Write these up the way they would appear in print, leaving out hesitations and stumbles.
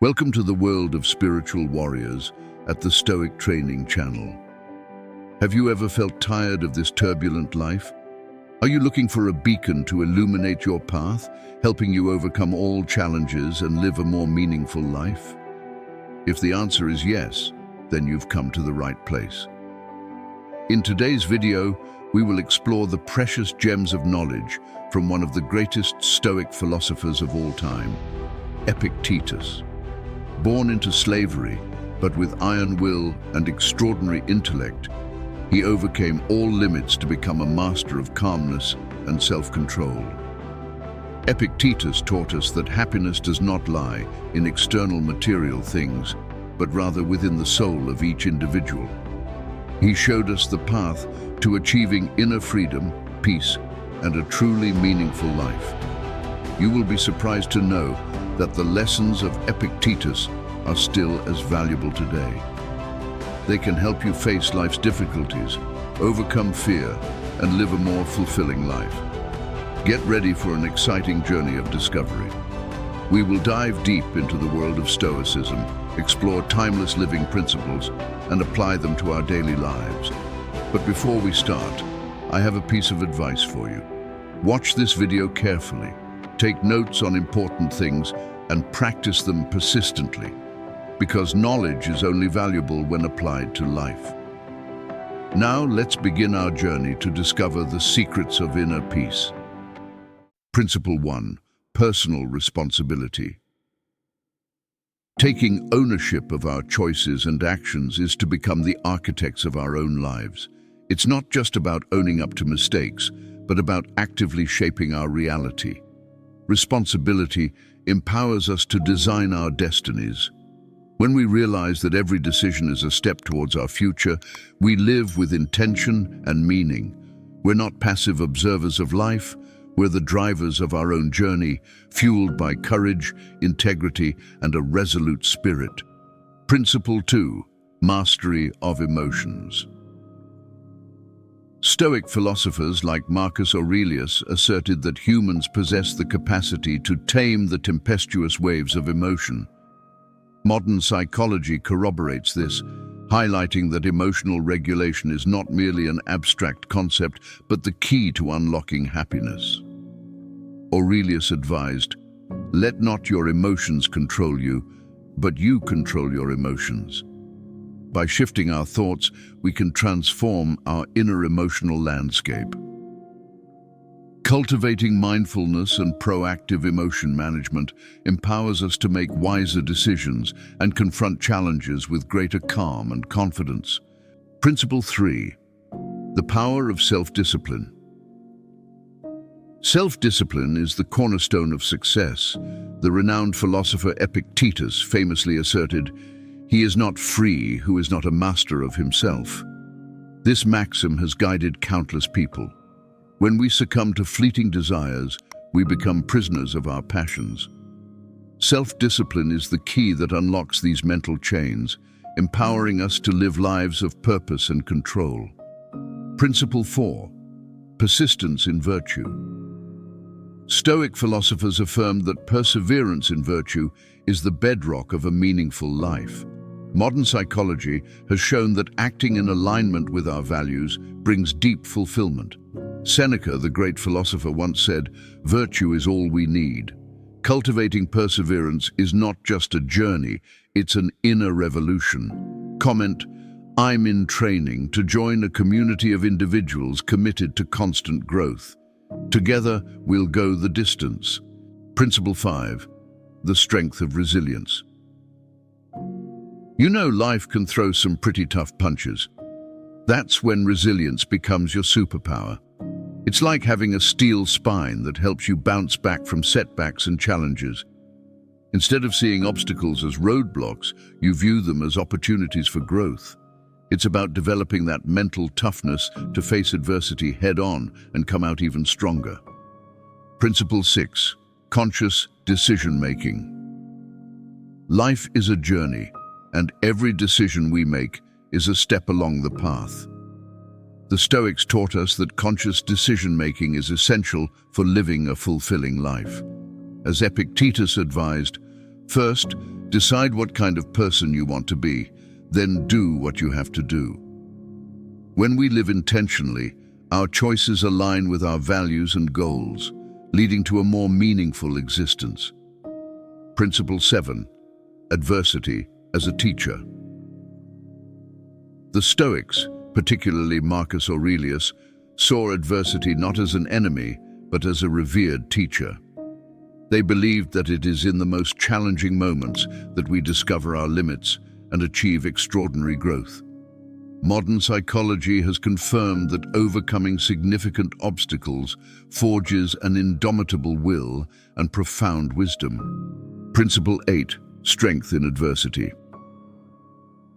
Welcome to the world of spiritual warriors at the Stoic Training channel. Have you ever felt tired of this turbulent life? Are you looking for a beacon to illuminate your path, helping you overcome all challenges and live a more meaningful life? If the answer is yes, then you've come to the right place. In today's video, we will explore the precious gems of knowledge from one of the greatest Stoic philosophers of all time, Epictetus. Born into slavery, but with iron will and extraordinary intellect, he overcame all limits to become a master of calmness and self-control. Epictetus taught us that happiness does not lie in external material things, but rather within the soul of each individual. He showed us the path to achieving inner freedom, peace, and a truly meaningful life. You will be surprised to know that the lessons of Epictetus are still as valuable today. They can help you face life's difficulties, overcome fear, and live a more fulfilling life. Get ready for an exciting journey of discovery. We will dive deep into the world of Stoicism, explore timeless living principles, and apply them to our daily lives. But before we start, I have a piece of advice for you. Watch this video carefully. Take notes on important things and practice them persistently, because knowledge is only valuable when applied to life. Now let's begin our journey to discover the secrets of inner peace. Principle 1. Personal responsibility. Taking ownership of our choices and actions is to become the architects of our own lives. It's not just about owning up to mistakes, but about actively shaping our reality. Responsibility empowers us to design our destinies. When we realize that every decision is a step towards our future, we live with intention and meaning. We're not passive observers of life, we're the drivers of our own journey, fueled by courage, integrity, and a resolute spirit. Principle 2. Mastery of emotions. Stoic philosophers like Marcus Aurelius asserted that humans possess the capacity to tame the tempestuous waves of emotion. Modern psychology corroborates this, highlighting that emotional regulation is not merely an abstract concept, but the key to unlocking happiness. Aurelius advised, "Let not your emotions control you, but you control your emotions." By shifting our thoughts, we can transform our inner emotional landscape. Cultivating mindfulness and proactive emotion management empowers us to make wiser decisions and confront challenges with greater calm and confidence. Principle 3. The power of self-discipline. Self-discipline is the cornerstone of success. The renowned philosopher Epictetus famously asserted, "He is not free who is not a master of himself." This maxim has guided countless people. When we succumb to fleeting desires, we become prisoners of our passions. Self-discipline is the key that unlocks these mental chains, empowering us to live lives of purpose and control. Principle 4. Persistence in virtue. Stoic philosophers affirmed that perseverance in virtue is the bedrock of a meaningful life. Modern psychology has shown that acting in alignment with our values brings deep fulfillment. Seneca, the great philosopher, once said, "Virtue is all we need." Cultivating perseverance is not just a journey, it's an inner revolution. Comment, "I'm in training to join a community of individuals committed to constant growth. Together, we'll go the distance." Principle 5. The strength of resilience. You know, life can throw some pretty tough punches. That's when resilience becomes your superpower. It's like having a steel spine that helps you bounce back from setbacks and challenges. Instead of seeing obstacles as roadblocks, you view them as opportunities for growth. It's about developing that mental toughness to face adversity head-on and come out even stronger. Principle 6. Conscious decision-making. Life is a journey, and every decision we make is a step along the path. The Stoics taught us that conscious decision-making is essential for living a fulfilling life. As Epictetus advised, first, Decide what kind of person you want to be, then do what you have to do. When we live intentionally, our choices align with our values and goals, leading to a more meaningful existence. Principle 7. Adversity as a teacher. The Stoics, particularly Marcus Aurelius, saw adversity not as an enemy, but as a revered teacher. They believed that it is in the most challenging moments that we discover our limits and achieve extraordinary growth. Modern psychology has confirmed that overcoming significant obstacles forges an indomitable will and profound wisdom. Principle 8. Strength in adversity.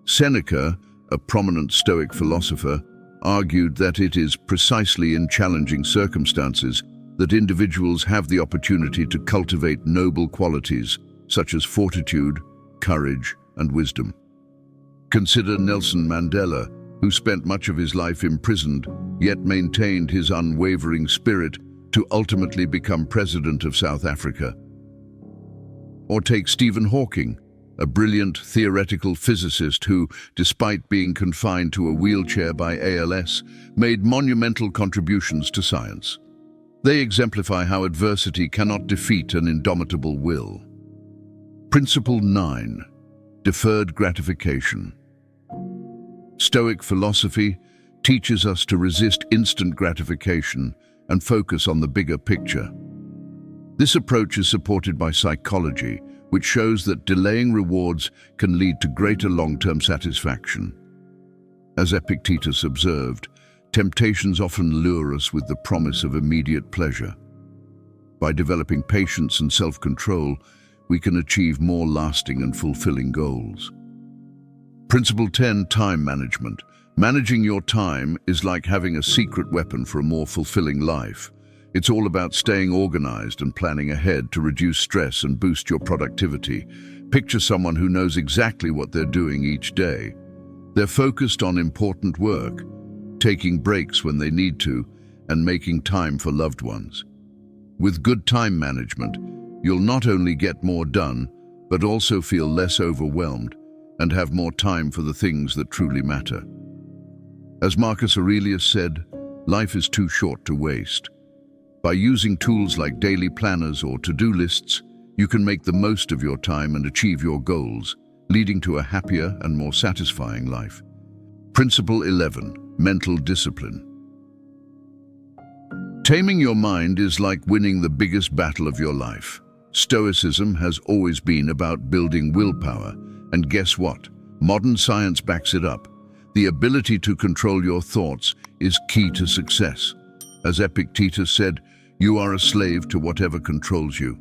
Seneca, a prominent Stoic philosopher, argued that it is precisely in challenging circumstances that individuals have the opportunity to cultivate noble qualities such as fortitude, courage, and wisdom. Consider Nelson Mandela, who spent much of his life imprisoned, yet maintained his unwavering spirit to ultimately become president of South Africa. Or take Stephen Hawking, a brilliant theoretical physicist who, despite being confined to a wheelchair by ALS, made monumental contributions to science. They exemplify how adversity cannot defeat an indomitable will. Principle 9. Deferred gratification. Stoic philosophy teaches us to resist instant gratification and focus on the bigger picture. This approach is supported by psychology, which shows that delaying rewards can lead to greater long-term satisfaction. As Epictetus observed, temptations often lure us with the promise of immediate pleasure. By developing patience and self-control, we can achieve more lasting and fulfilling goals. Principle 10. Time management. Managing your time is like having a secret weapon for a more fulfilling life. It's all about staying organized and planning ahead to reduce stress and boost your productivity. Picture someone who knows exactly what they're doing each day. They're focused on important work, taking breaks when they need to, and making time for loved ones. With good time management, you'll not only get more done, but also feel less overwhelmed and have more time for the things that truly matter. As Marcus Aurelius said, life is too short to waste. By using tools like daily planners or to-do lists, you can make the most of your time and achieve your goals, leading to a happier and more satisfying life. Principle 11. Mental discipline. Taming your mind is like winning the biggest battle of your life. Stoicism has always been about building willpower, and guess what? Modern science backs it up. The ability to control your thoughts is key to success. As Epictetus said, you are a slave to whatever controls you.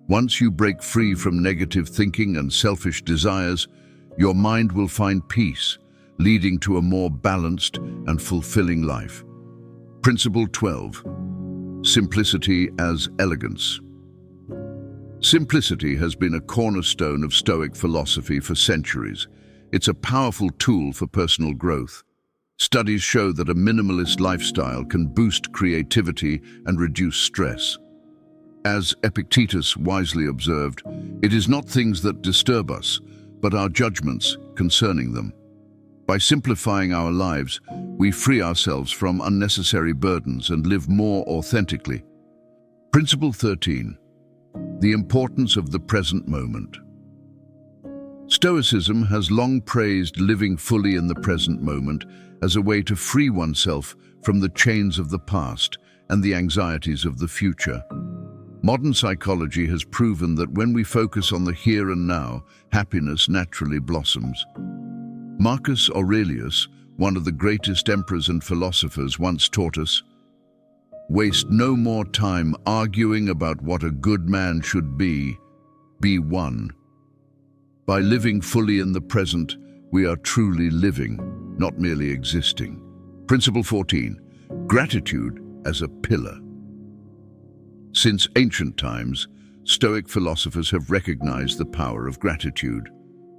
Once you break free from negative thinking and selfish desires, your mind will find peace, leading to a more balanced and fulfilling life. Principle 12. Simplicity as elegance. Simplicity has been a cornerstone of Stoic philosophy for centuries. It's a powerful tool for personal growth. Studies show that a minimalist lifestyle can boost creativity and reduce stress. As Epictetus wisely observed, it is not things that disturb us, but our judgments concerning them. By simplifying our lives, we free ourselves from unnecessary burdens and live more authentically. Principle 13. The importance of the present moment. Stoicism has long praised living fully in the present moment as a way to free oneself from the chains of the past and the anxieties of the future. Modern psychology has proven that when we focus on the here and now, happiness naturally blossoms. Marcus Aurelius, one of the greatest emperors and philosophers, once taught us, "Waste no more time arguing about what a good man should be one." By living fully in the present, we are truly living, not merely existing. Principle 14. Gratitude as a pillar. Since ancient times, Stoic philosophers have recognized the power of gratitude.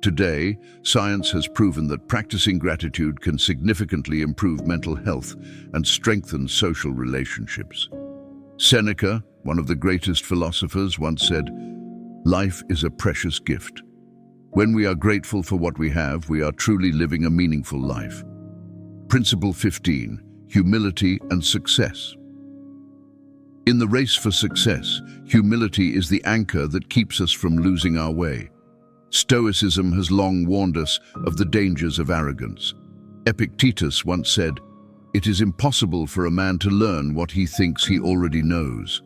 Today, science has proven that practicing gratitude can significantly improve mental health and strengthen social relationships. Seneca, one of the greatest philosophers, once said, "Life is a precious gift. When we are grateful for what we have, we are truly living a meaningful life. Principle 15. Humility and success. In the race for success, humility is the anchor that keeps us from losing our way. Stoicism has long warned us of the dangers of arrogance. Epictetus once said, "It is impossible for a man to learn what he thinks he already knows."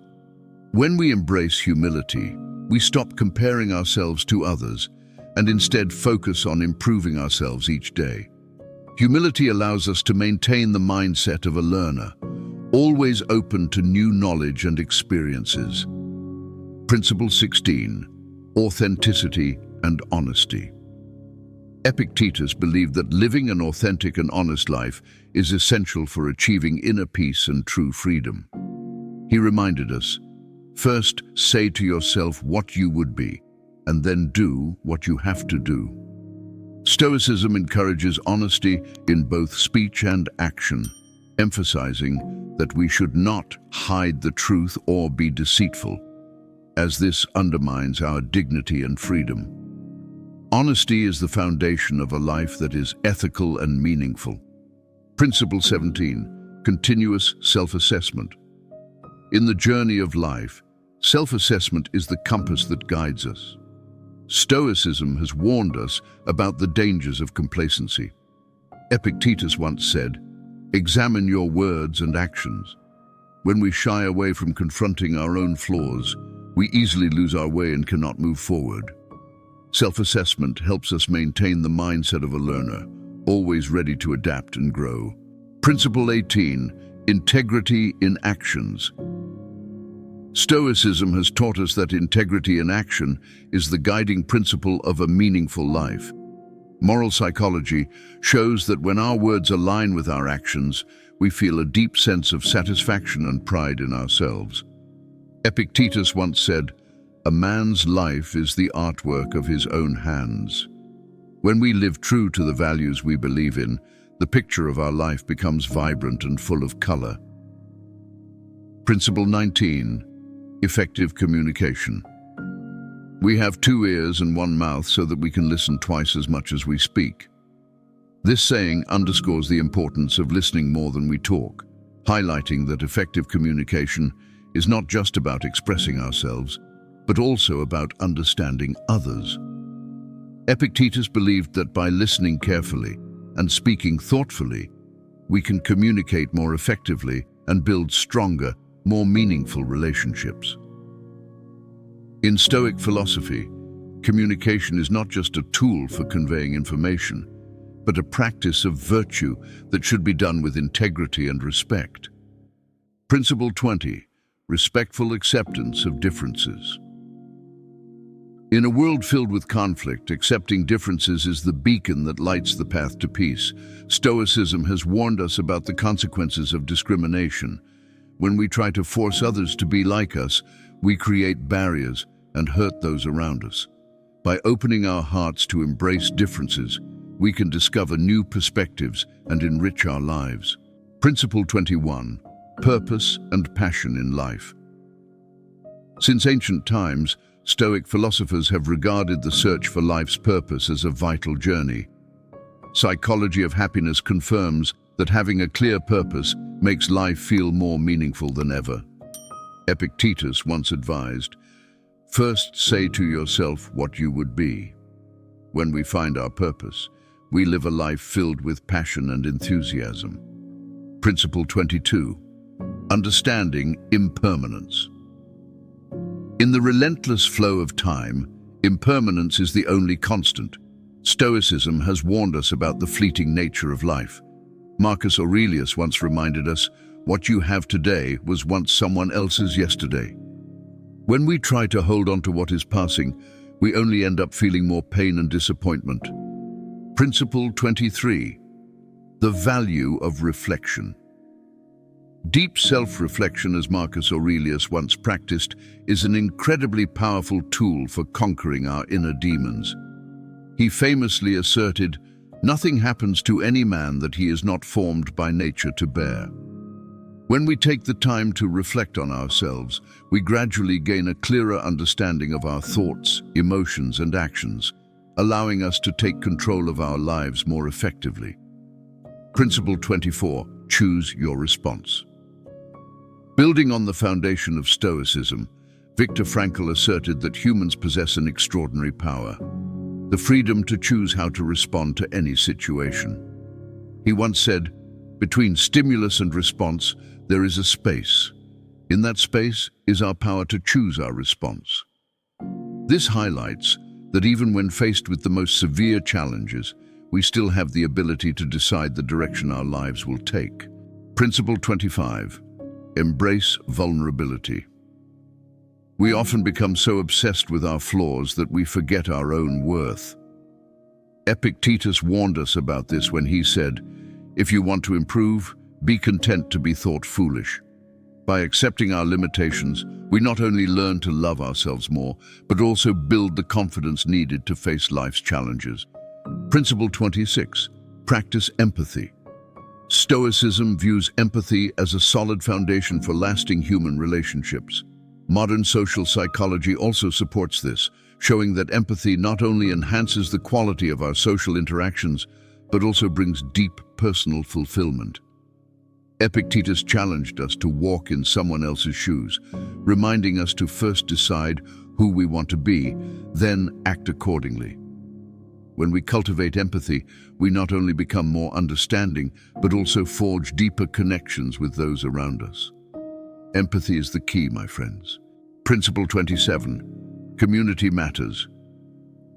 When we embrace humility, we stop comparing ourselves to others and instead focus on improving ourselves each day. Humility allows us to maintain the mindset of a learner, always open to new knowledge and experiences. Principle 16. Authenticity and honesty. Epictetus believed that living an authentic and honest life is essential for achieving inner peace and true freedom. He reminded us, first say to yourself what you would be, and then do what you have to do. Stoicism encourages honesty in both speech and action, emphasizing that we should not hide the truth or be deceitful, as this undermines our dignity and freedom. Honesty is the foundation of a life that is ethical and meaningful. Principle 17. Continuous self-assessment. In the journey of life, self-assessment is the compass that guides us. Stoicism has warned us about the dangers of complacency. Epictetus once said, "Examine your words and actions." When we shy away from confronting our own flaws, we easily lose our way and cannot move forward. Self-assessment helps us maintain the mindset of a learner, always ready to adapt and grow. Principle 18. Integrity in actions. Stoicism has taught us that integrity in action is the guiding principle of a meaningful life. Moral psychology shows that when our words align with our actions, we feel a deep sense of satisfaction and pride in ourselves. Epictetus once said, "A man's life is the artwork of his own hands." When we live true to the values we believe in, the picture of our life becomes vibrant and full of color. Principle 19. Effective communication. We have 2 ears and 1 mouth so that we can listen twice as much as we speak. This saying underscores the importance of listening more than we talk, highlighting that effective communication is not just about expressing ourselves, but also about understanding others. Epictetus believed that by listening carefully and speaking thoughtfully, we can communicate more effectively and build stronger, more meaningful relationships. In Stoic philosophy, communication is not just a tool for conveying information, but a practice of virtue that should be done with integrity and respect. Principle 20. Respectful acceptance of differences. In a world filled with conflict, accepting differences is the beacon that lights the path to peace. Stoicism has warned us about the consequences of discrimination. When we try to force others to be like us, we create barriers and hurt those around us. By opening our hearts to embrace differences, we can discover new perspectives and enrich our lives. Principle 21. Purpose and passion in life. Since ancient times, Stoic philosophers have regarded the search for life's purpose as a vital journey. Psychology of happiness confirms that having a clear purpose makes life feel more meaningful than ever. Epictetus once advised, "First say to yourself what you would be." When we find our purpose, we live a life filled with passion and enthusiasm. Principle 22. Understanding impermanence. In the relentless flow of time, impermanence is the only constant. Stoicism has warned us about the fleeting nature of life. Marcus Aurelius once reminded us, "What you have today was once someone else's yesterday." When we try to hold on to what is passing, we only end up feeling more pain and disappointment. Principle 23. The value of reflection. Deep self-reflection, as Marcus Aurelius once practiced, is an incredibly powerful tool for conquering our inner demons. He famously asserted, "Nothing happens to any man that he is not formed by nature to bear." When we take the time to reflect on ourselves, we gradually gain a clearer understanding of our thoughts, emotions, and actions. allowing us to take control of our lives more effectively. Principle 24, choose your response. Building on the foundation of Stoicism, Viktor Frankl asserted that humans possess an extraordinary power, the freedom to choose how to respond to any situation. He once said, "Between stimulus and response, there is a space. In that space is our power to choose our response." This highlights that even when faced with the most severe challenges, we still have the ability to decide the direction our lives will take. Principle 25. Embrace vulnerability. We often become so obsessed with our flaws that we forget our own worth. Epictetus warned us about this when he said, "If you want to improve, be content to be thought foolish." By accepting our limitations, we not only learn to love ourselves more, but also build the confidence needed to face life's challenges. Principle 26. Practice empathy. Stoicism views empathy as a solid foundation for lasting human relationships. Modern social psychology also supports this, showing that empathy not only enhances the quality of our social interactions, but also brings deep personal fulfillment. Epictetus challenged us to walk in someone else's shoes, reminding us to first decide who we want to be, then act accordingly. When we cultivate empathy, we not only become more understanding, but also forge deeper connections with those around us. Empathy is the key, my friends. Principle 27. Community matters.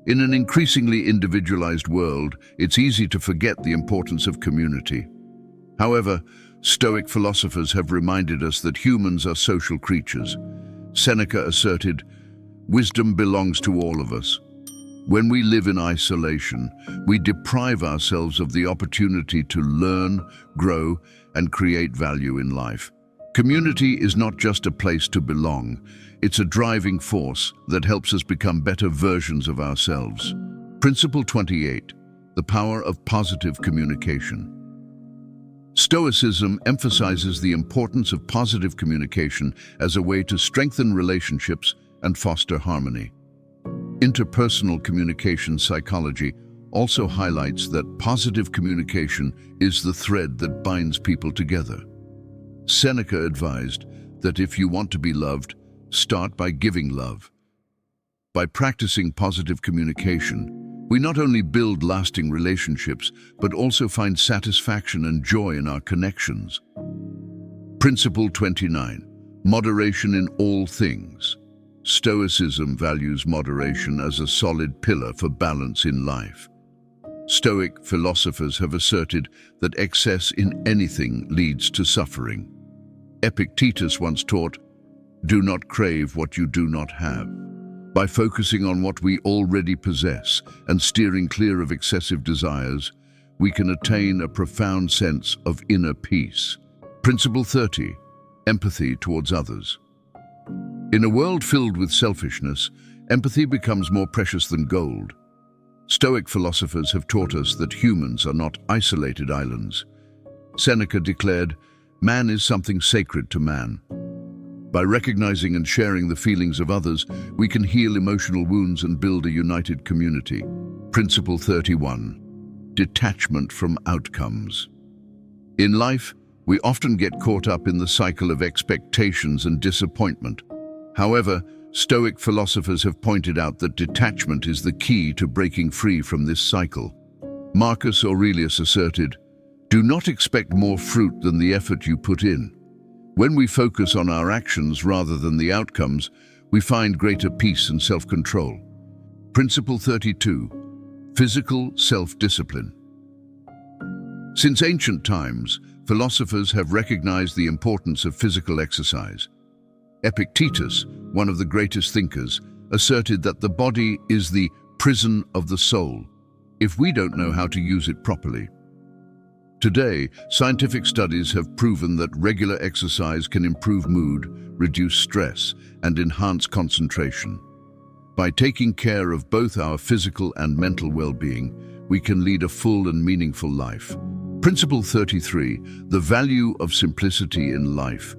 In an increasingly individualized world, it's easy to forget the importance of community. However, Stoic philosophers have reminded us that humans are social creatures. Seneca asserted, "Wisdom belongs to all of us." When we live in isolation, we deprive ourselves of the opportunity to learn, grow, and create value in life. Community is not just a place to belong, it's a driving force that helps us become better versions of ourselves. Principle 28. The power of positive communication. Stoicism emphasizes the importance of positive communication as a way to strengthen relationships and foster harmony. Interpersonal communication psychology also highlights that positive communication is the thread that binds people together. Seneca advised that if you want to be loved, start by giving love. By practicing positive communication, we not only build lasting relationships, but also find satisfaction and joy in our connections. Principle 29. Moderation in all things. Stoicism values moderation as a solid pillar for balance in life. Stoic philosophers have asserted that excess in anything leads to suffering. Epictetus once taught, "Do not crave what you do not have." By focusing on what we already possess and steering clear of excessive desires, we can attain a profound sense of inner peace. Principle 30. Empathy towards others. In a world filled with selfishness, empathy becomes more precious than gold. Stoic philosophers have taught us that humans are not isolated islands. Seneca declared, "Man is something sacred to man." By recognizing and sharing the feelings of others, we can heal emotional wounds and build a united community. Principle 31. Detachment from outcomes. In life, we often get caught up in the cycle of expectations and disappointment. However, Stoic philosophers have pointed out that detachment is the key to breaking free from this cycle. Marcus Aurelius asserted, "Do not expect more fruit than the effort you put in." When we focus on our actions rather than the outcomes, we find greater peace and self-control. Principle 32. Physical self-discipline. Since ancient times, philosophers have recognized the importance of physical exercise. Epictetus, one of the greatest thinkers, asserted that the body is the prison of the soul, if we don't know how to use it properly. Today, scientific studies have proven that regular exercise can improve mood, reduce stress, and enhance concentration. By taking care of both our physical and mental well-being, we can lead a full and meaningful life. Principle 33. The value of simplicity in life.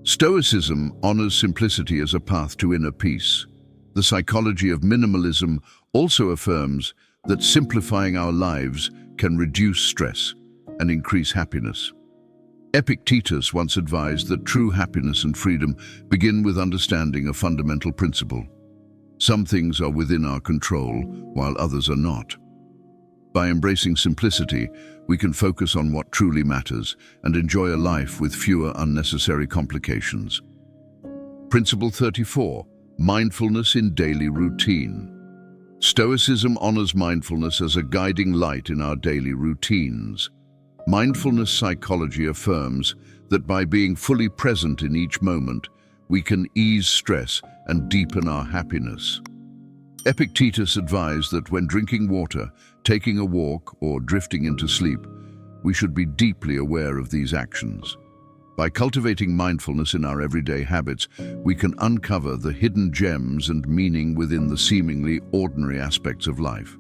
Stoicism honors simplicity as a path to inner peace. The psychology of minimalism also affirms that simplifying our lives can reduce stress and increase happiness. Epictetus once advised that true happiness and freedom begin with understanding a fundamental principle. Some things are within our control, while others are not. By embracing simplicity, we can focus on what truly matters and enjoy a life with fewer unnecessary complications. Principle 34. Mindfulness in daily routine. Stoicism honors mindfulness as a guiding light in our daily routines. Mindfulness psychology affirms that by being fully present in each moment, we can ease stress and deepen our happiness. Epictetus advised that when drinking water, taking a walk, or drifting into sleep, we should be deeply aware of these actions. By cultivating mindfulness in our everyday habits, we can uncover the hidden gems and meaning within the seemingly ordinary aspects of life.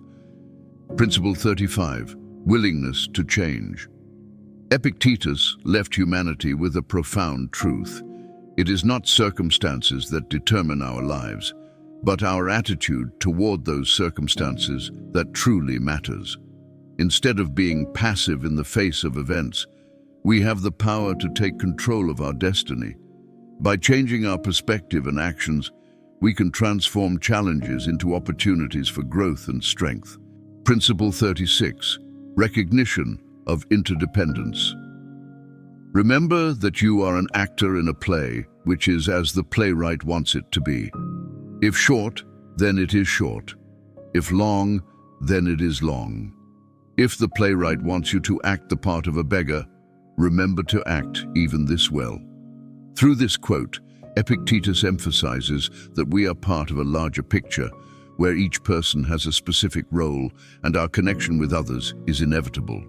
Principle 35. Willingness to change. Epictetus left humanity with a profound truth. It is not circumstances that determine our lives, but our attitude toward those circumstances that truly matters. Instead of being passive in the face of events, we have the power to take control of our destiny. By changing our perspective and actions, we can transform challenges into opportunities for growth and strength. Principle 36. Recognition of interdependence. Remember that you are an actor in a play, which is as the playwright wants it to be. If short, then it is short. If long, then it is long. If the playwright wants you to act the part of a beggar, remember to act even this well. Through this quote, Epictetus emphasizes that we are part of a larger picture, where each person has a specific role and our connection with others is inevitable.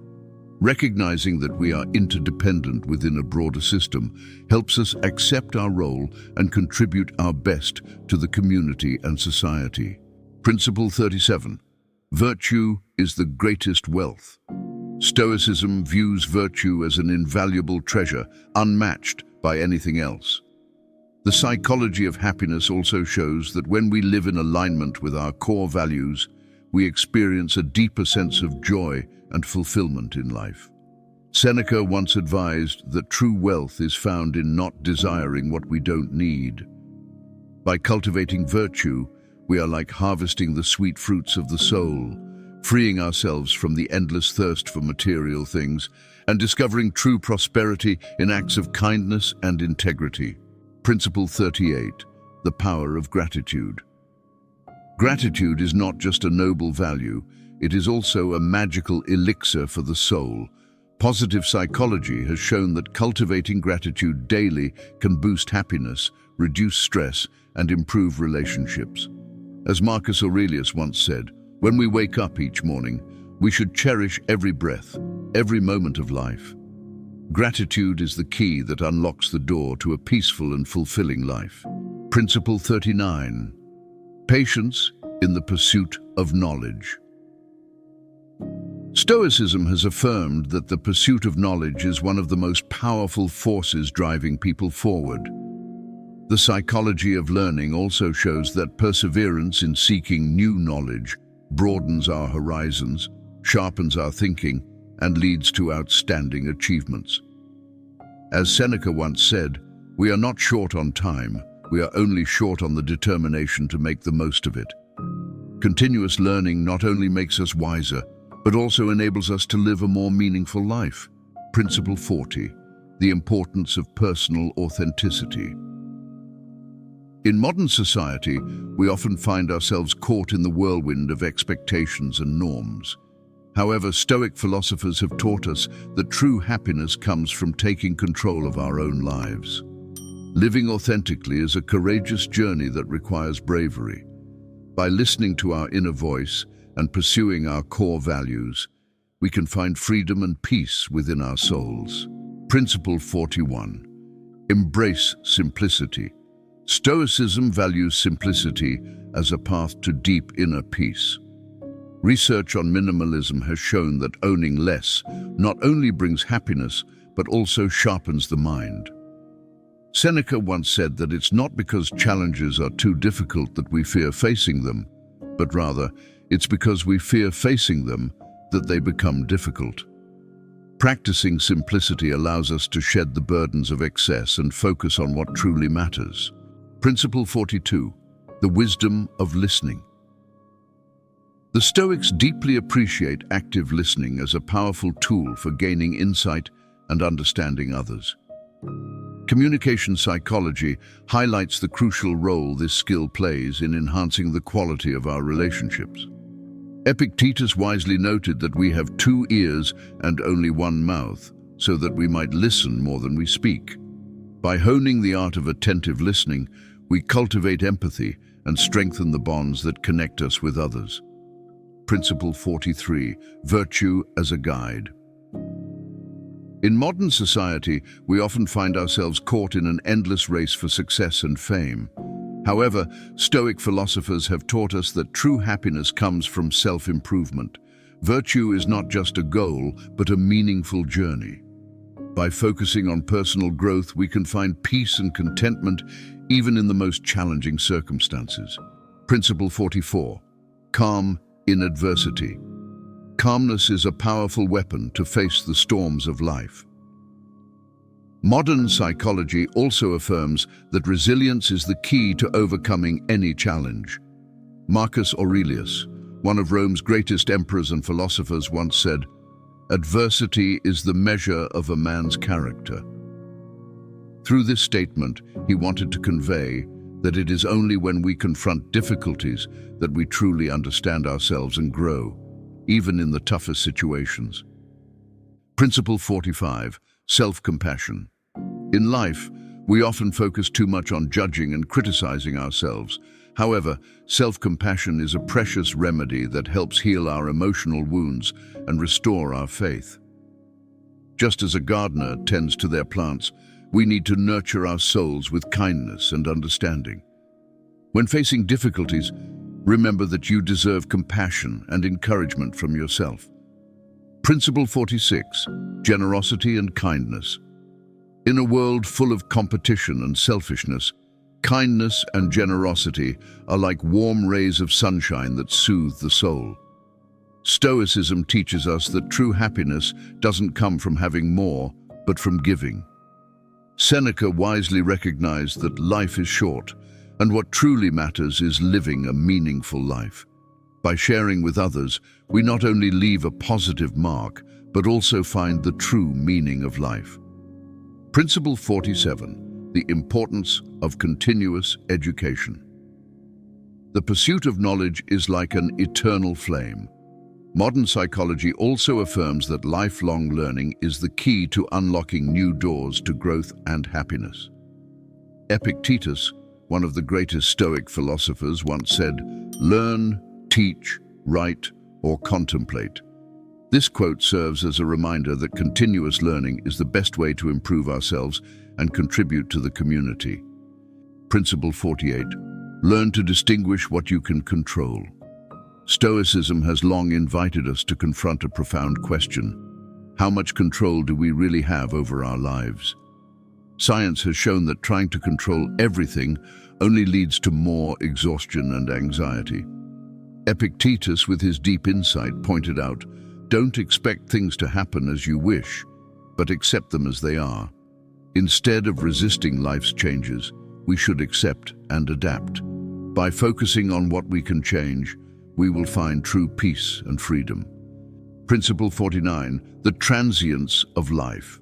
Recognizing that we are interdependent within a broader system helps us accept our role and contribute our best to the community and society. Principle 37. Virtue is the greatest wealth. Stoicism views virtue as an invaluable treasure, unmatched by anything else. The psychology of happiness also shows that when we live in alignment with our core values, we experience a deeper sense of joy and fulfillment in life. Seneca once advised that true wealth is found in not desiring what we don't need. By cultivating virtue, we are like harvesting the sweet fruits of the soul, freeing ourselves from the endless thirst for material things and discovering true prosperity in acts of kindness and integrity. Principle 38. The power of gratitude. Gratitude is not just a noble value, it is also a magical elixir for the soul. Positive psychology has shown that cultivating gratitude daily can boost happiness, reduce stress, and improve relationships. As Marcus Aurelius once said, when we wake up each morning, we should cherish every breath, every moment of life. Gratitude is the key that unlocks the door to a peaceful and fulfilling life. Principle 39. Patience in the pursuit of knowledge. Stoicism has affirmed that the pursuit of knowledge is one of the most powerful forces driving people forward. The psychology of learning also shows that perseverance in seeking new knowledge broadens our horizons, sharpens our thinking, and leads to outstanding achievements. As Seneca once said, we are not short on time, we are only short on the determination to make the most of it. Continuous learning not only makes us wiser, but also enables us to live a more meaningful life. Principle 40. The importance of personal authenticity. In modern society, we often find ourselves caught in the whirlwind of expectations and norms. However, Stoic philosophers have taught us that true happiness comes from taking control of our own lives. Living authentically is a courageous journey that requires bravery. By listening to our inner voice and pursuing our core values, we can find freedom and peace within our souls. Principle 41. Embrace simplicity. Stoicism values simplicity as a path to deep inner peace. Research on minimalism has shown that owning less not only brings happiness, but also sharpens the mind. Seneca once said that it's not because challenges are too difficult that we fear facing them, but rather it's because we fear facing them that they become difficult. Practicing simplicity allows us to shed the burdens of excess and focus on what truly matters. Principle 42. The wisdom of listening. The Stoics deeply appreciate active listening as a powerful tool for gaining insight and understanding others. Communication psychology highlights the crucial role this skill plays in enhancing the quality of our relationships. Epictetus wisely noted that we have 2 ears and only 1 mouth, so that we might listen more than we speak. By honing the art of attentive listening, we cultivate empathy and strengthen the bonds that connect us with others. Principle 43. Virtue as a guide. In modern society, we often find ourselves caught in an endless race for success and fame. However, Stoic philosophers have taught us that true happiness comes from self-improvement. Virtue is not just a goal, but a meaningful journey. By focusing on personal growth, we can find peace and contentment even in the most challenging circumstances. Principle 44. Calm in adversity. Calmness is a powerful weapon to face the storms of life. Modern psychology also affirms that resilience is the key to overcoming any challenge. Marcus Aurelius, one of Rome's greatest emperors and philosophers, once said, "Adversity is the measure of a man's character." Through this statement, he wanted to convey that it is only when we confront difficulties that we truly understand ourselves and grow, even in the toughest situations. Principle 45. Self-compassion. In life, we often focus too much on judging and criticizing ourselves. However, self-compassion is a precious remedy that helps heal our emotional wounds and restore our faith. Just as a gardener tends to their plants, we need to nurture our souls with kindness and understanding. When facing difficulties, remember that you deserve compassion and encouragement from yourself. Principle 46. Generosity and kindness. In a world full of competition and selfishness, kindness and generosity are like warm rays of sunshine that soothe the soul. Stoicism teaches us that true happiness doesn't come from having more, but from giving. Seneca wisely recognized that life is short, and what truly matters is living a meaningful life. By sharing with others, we not only leave a positive mark, but also find the true meaning of life. Principle 47. The importance of continuous education. The pursuit of knowledge is like an eternal flame. Modern psychology also affirms that lifelong learning is the key to unlocking new doors to growth and happiness. Epictetus, one of the greatest Stoic philosophers, once said, "Learn, teach, write, or contemplate." This quote serves as a reminder that continuous learning is the best way to improve ourselves and contribute to the community. Principle 48. Learn to distinguish what you can control. Stoicism has long invited us to confront a profound question. How much control do we really have over our lives? Science has shown that trying to control everything only leads to more exhaustion and anxiety. Epictetus, with his deep insight, pointed out, "Don't expect things to happen as you wish, but accept them as they are." Instead of resisting life's changes, we should accept and adapt. By focusing on what we can change, we will find true peace and freedom. Principle 49. The transience of life.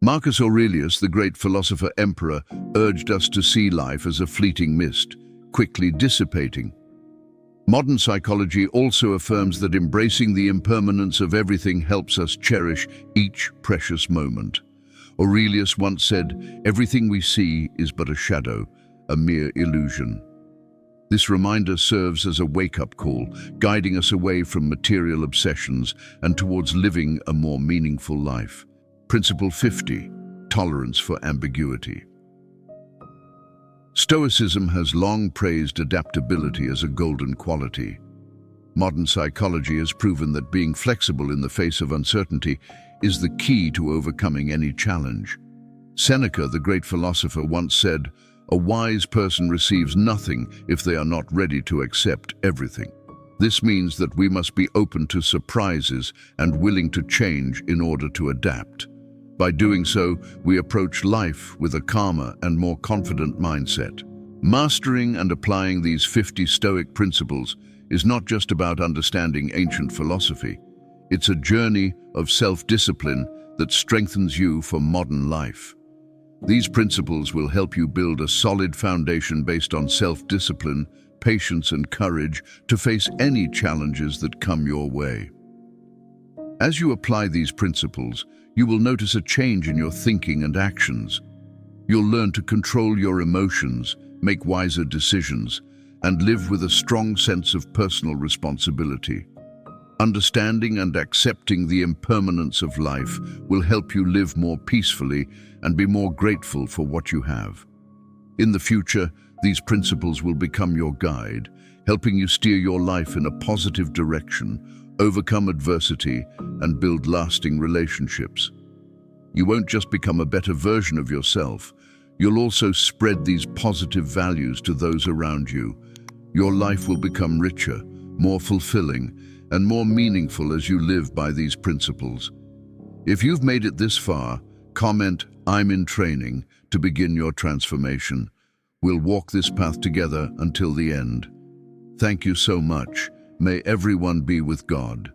Marcus Aurelius, the great philosopher-emperor, urged us to see life as a fleeting mist, quickly dissipating. Modern psychology also affirms that embracing the impermanence of everything helps us cherish each precious moment. Aurelius once said, "Everything we see is but a shadow, a mere illusion." This reminder serves as a wake-up call, guiding us away from material obsessions and towards living a more meaningful life. Principle 50. Tolerance for ambiguity. Stoicism has long praised adaptability as a golden quality. Modern psychology has proven that being flexible in the face of uncertainty is the key to overcoming any challenge. Seneca, the great philosopher, once said, A wise person receives nothing if they are not ready to accept everything. This means that we must be open to surprises and willing to change in order to adapt. By doing so, we approach life with a calmer and more confident mindset. Mastering and applying these 50 Stoic principles is not just about understanding ancient philosophy. It's a journey of self-discipline that strengthens you for modern life. These principles will help you build a solid foundation based on self-discipline, patience, and courage to face any challenges that come your way. As you apply these principles, you will notice a change in your thinking and actions. You'll learn to control your emotions, make wiser decisions, and live with a strong sense of personal responsibility. Understanding and accepting the impermanence of life will help you live more peacefully and be more grateful for what you have. In the future, these principles will become your guide, helping you steer your life in a positive direction, overcome adversity, and build lasting relationships. You won't just become a better version of yourself, you'll also spread these positive values to those around you. Your life will become richer, more fulfilling, and more meaningful as you live by these principles. If you've made it this far, comment "I'm in training" to begin your transformation. We'll walk this path together until the end. Thank you so much. May everyone be with God.